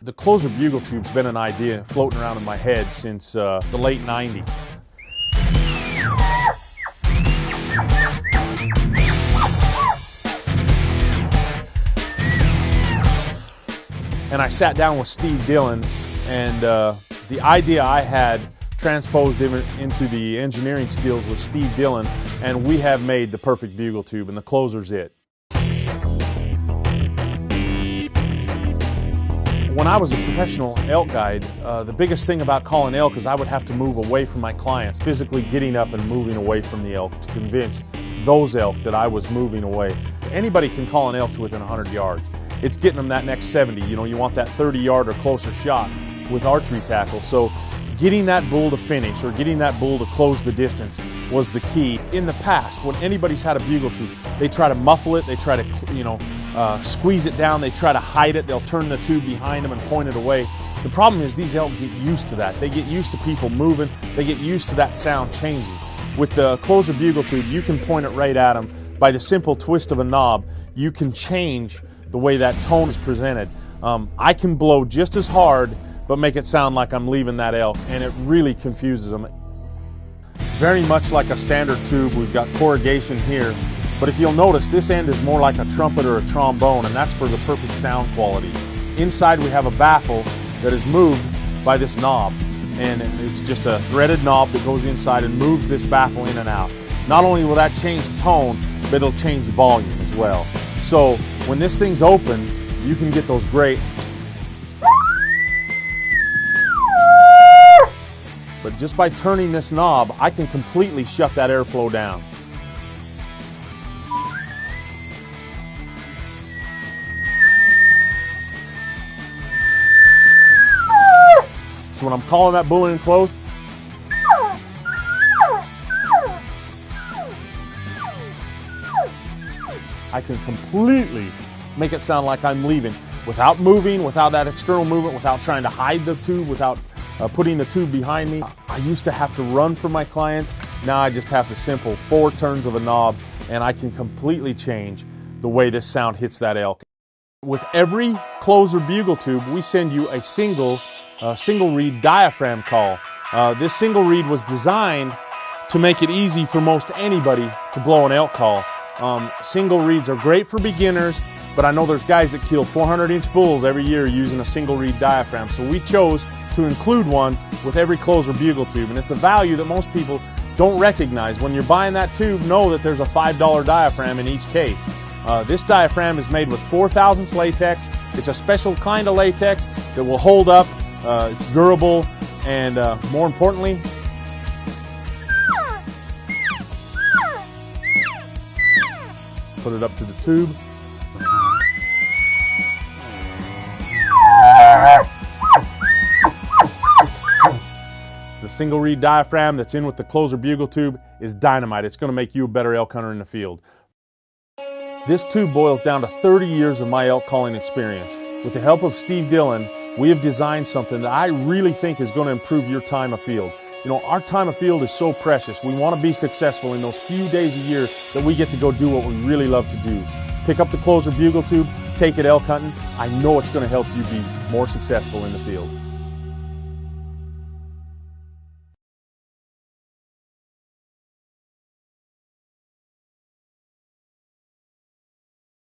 The closer bugle tube's been an idea floating around in my head since the late 90s. And I sat down with Steve Dillon, and the idea I had transposed into the engineering skills with Steve Dillon, and we have made the perfect bugle tube, and the closer's it. When I was a professional elk guide, the biggest thing about calling elk is I would have to move away from my clients, physically getting up and moving away from the elk to convince those elk that I was moving away. Anybody can call an elk to within 100 yards. It's getting them that next 70. You know, you want that 30-yard or closer shot with archery tackle. So getting that bull to finish or getting that bull to close the distance was the key. In the past, when anybody's had a bugle tube, they try to muffle it, they try to, squeeze it down, they try to hide it, they'll turn the tube behind them and point it away. The problem is these elk get used to that. They get used to people moving, they get used to that sound changing. With the closer bugle tube, you can point it right at them. By the simple twist of a knob, you can change the way that tone is presented. I can blow just as hard, but make it sound like I'm leaving that elk, and it really confuses them. Very much like a standard tube, we've got corrugation here, but if you'll notice, this end is more like a trumpet or a trombone, and that's for the perfect sound quality. Inside we have a baffle that is moved by this knob, and it's just a threaded knob that goes inside and moves this baffle in and out. Not only will that change tone, but it'll change volume as well. So when this thing's open, you can get those great. But just by turning this knob, I can completely shut that airflow down. So when I'm calling that bull in close, I can completely make it sound like I'm leaving without moving, without that external movement, without trying to hide the tube, without putting the tube behind me. I used to have to run for my clients. Now I just have the simple 4 turns of a knob, and I can completely change the way this sound hits that elk. With every closer bugle tube, we send you a single reed diaphragm call. This single reed was designed to make it easy for most anybody to blow an elk call. Single reeds are great for beginners, but I know there's guys that kill 400-inch bulls every year using a single reed diaphragm. So we chose to include one with every closer bugle tube, and it's a value that most people don't recognize. When you're buying that tube, know that there's a $5 diaphragm in each case. This diaphragm is made with 4,000 latex. It's a special kind of latex that will hold up. It's durable, and more importantly, put it up to the tube. The single reed diaphragm that's in with the closer bugle tube is dynamite. It's going to make you a better elk hunter in the field. This tube boils down to 30 years of my elk calling experience. With the help of Steve Dillon, we have designed something that I really think is going to improve your time of field. You know, our time of field is so precious. We want to be successful in those few days a year that we get to go do what we really love to do. Pick up the closer bugle tube, take it elk hunting. I know it's going to help you be more successful in the field.